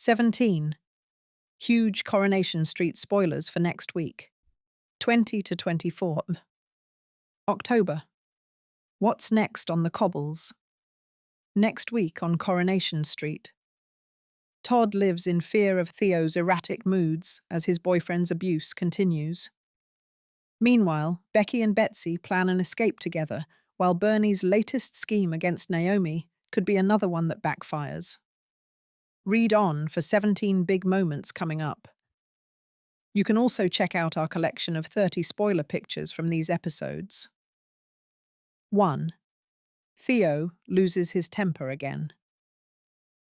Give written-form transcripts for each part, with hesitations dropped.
17. Huge Coronation Street spoilers for next week. 20 to 24. October. What's next on the cobbles? Next week on Coronation Street. Todd lives in fear of Theo's erratic moods as his boyfriend's abuse continues. Meanwhile, Becky and Betsy plan an escape together, while Bernie's latest scheme against Naomi could be another one that backfires. Read on for 17 big moments coming up. You can also check out our collection of 30 spoiler pictures from these episodes. 1. Theo loses his temper again.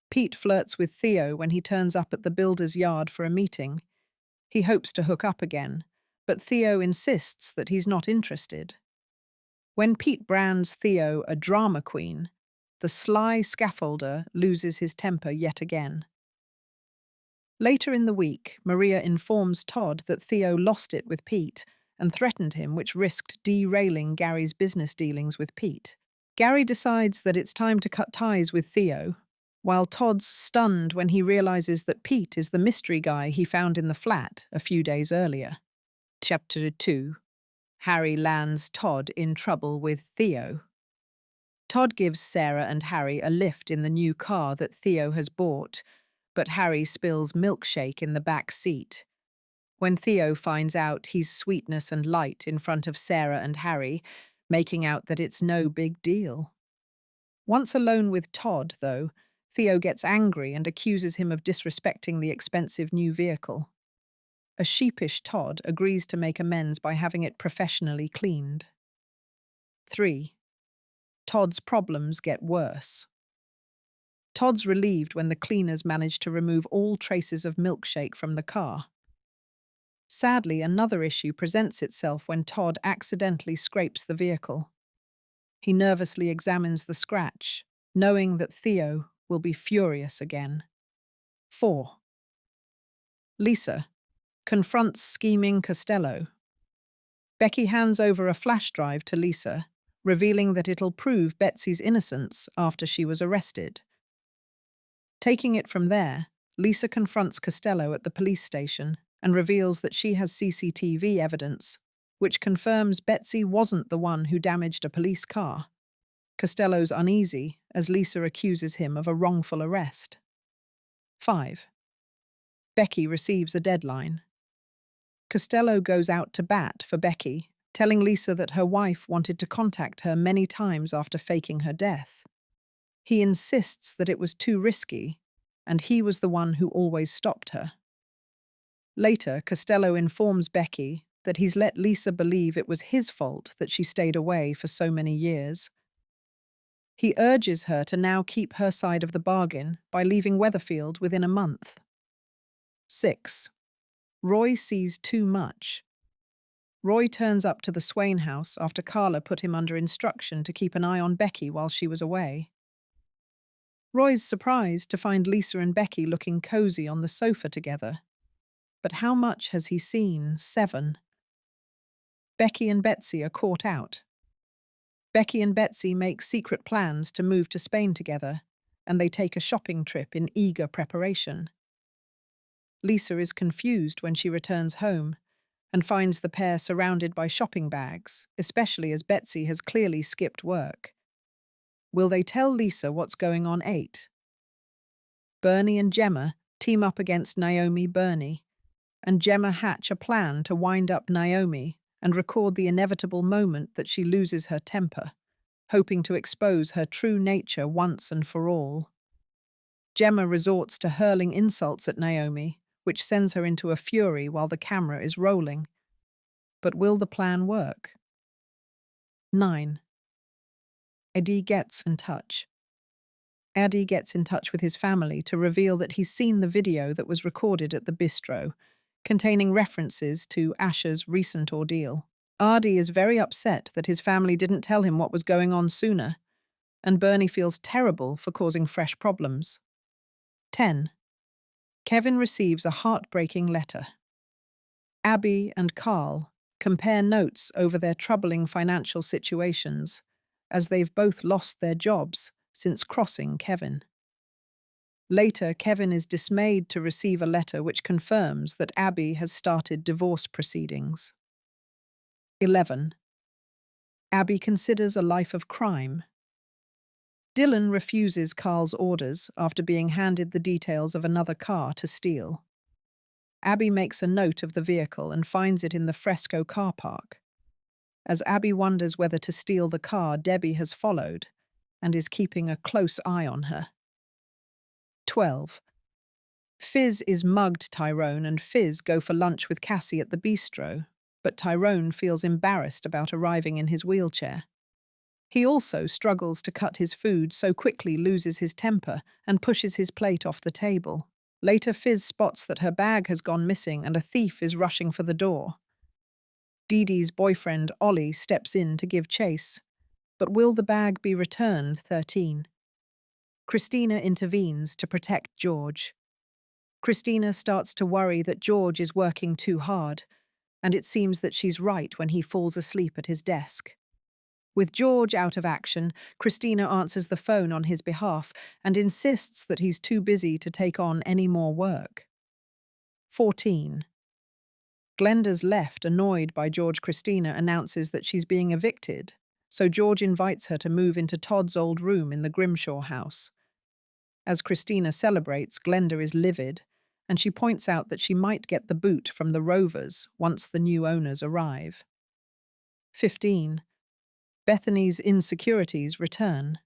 Pete flirts with Theo when he turns up at the builder's yard for a meeting. He hopes to hook up again, but Theo insists that he's not interested. When Pete brands Theo a drama queen, the sly scaffolder loses his temper yet again. Later in the week, Maria informs Todd that Theo lost it with Pete and threatened him, which risked derailing Gary's business dealings with Pete. Gary decides that it's time to cut ties with Theo, while Todd's stunned when he realizes that Pete is the mystery guy he found in the flat a few days earlier. Chapter 2. Harry lands Todd in trouble with Theo. Todd gives Sarah and Harry a lift in the new car that Theo has bought, but Harry spills milkshake in the back seat. When Theo finds out, he's sweetness and light in front of Sarah and Harry, making out that it's no big deal. Once alone with Todd, though, Theo gets angry and accuses him of disrespecting the expensive new vehicle. A sheepish Todd agrees to make amends by having it professionally cleaned. 3. Todd's problems get worse. Todd's relieved when the cleaners manage to remove all traces of milkshake from the car. Sadly, another issue presents itself when Todd accidentally scrapes the vehicle. He nervously examines the scratch, knowing that Theo will be furious again. 4. Lisa confronts scheming Costello. Becky hands over a flash drive to Lisa, revealing that it'll prove Betsy's innocence after she was arrested. Taking it from there, Lisa confronts Costello at the police station and reveals that she has CCTV evidence, which confirms Betsy wasn't the one who damaged a police car. Costello's uneasy as Lisa accuses him of a wrongful arrest. 5. Becky receives a deadline. Costello goes out to bat for Becky, telling Lisa that her wife wanted to contact her many times after faking her death. He insists that it was too risky, and he was the one who always stopped her. Later, Costello informs Becky that he's let Lisa believe it was his fault that she stayed away for so many years. He urges her to now keep her side of the bargain by leaving Weatherfield within a month. 6. Roy sees too much. Roy turns up to the Swain house after Carla put him under instruction to keep an eye on Becky while she was away. Roy's surprised to find Lisa and Becky looking cozy on the sofa together. But how much has he seen? 7. Becky and Betsy are caught out. Becky and Betsy make secret plans to move to Spain together, and they take a shopping trip in eager preparation. Lisa is confused when she returns home and finds the pair surrounded by shopping bags, especially as Betsy has clearly skipped work. Will they tell Lisa what's going on? 8. Bernie and Gemma team up against Bernie, and Gemma hatch a plan to wind up Naomi and record the inevitable moment that she loses her temper, hoping to expose her true nature once and for all. Gemma resorts to hurling insults at Naomi, which sends her into a fury while the camera is rolling. But will the plan work? 9. Eddie gets in touch. Eddie gets in touch with his family to reveal that he's seen the video that was recorded at the bistro, containing references to Asher's recent ordeal. Artie is very upset that his family didn't tell him what was going on sooner, and Bernie feels terrible for causing fresh problems. 10. Kevin receives a heartbreaking letter. Abby and Carl compare notes over their troubling financial situations, as they've both lost their jobs since crossing Kevin. Later, Kevin is dismayed to receive a letter which confirms that Abby has started divorce proceedings. 11. Abby considers a life of crime. Dylan refuses Carl's orders after being handed the details of another car to steal. Abby makes a note of the vehicle and finds it in the Fresco car park. As Abby wonders whether to steal the car, Debbie has followed and is keeping a close eye on her. 12. Fizz is mugged Tyrone and Fizz go for lunch with Cassie at the bistro, but Tyrone feels embarrassed about arriving in his wheelchair. He also struggles to cut his food, so quickly loses his temper and pushes his plate off the table. Later, Fizz spots that her bag has gone missing and a thief is rushing for the door. Dee Dee's boyfriend, Ollie, steps in to give chase. But will the bag be returned? 13. Christina intervenes to protect George. Christina starts to worry that George is working too hard, and it seems that she's right when he falls asleep at his desk. With George out of action, Christina answers the phone on his behalf and insists that he's too busy to take on any more work. 14. Glenda's left, annoyed by George. Christina announces that she's being evicted, so George invites her to move into Todd's old room in the Grimshaw house. As Christina celebrates, Glenda is livid, and she points out that she might get the boot from the Rovers once the new owners arrive. 15. Bethany's insecurities return.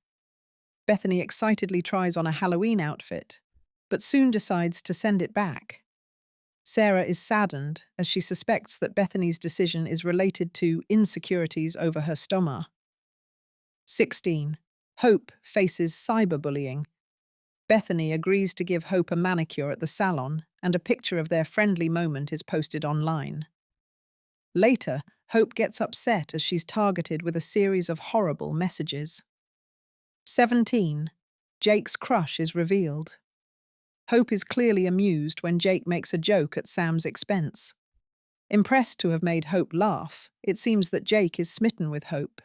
Bethany excitedly tries on a Halloween outfit, but soon decides to send it back. Sarah is saddened as she suspects that Bethany's decision is related to insecurities over her stoma. 16. Hope faces cyberbullying. Bethany agrees to give Hope a manicure at the salon, and a picture of their friendly moment is posted online. Later, Hope gets upset as she's targeted with a series of horrible messages. 17. Jake's crush is revealed. Hope is clearly amused when Jake makes a joke at Sam's expense. Impressed to have made Hope laugh, it seems that Jake is smitten with Hope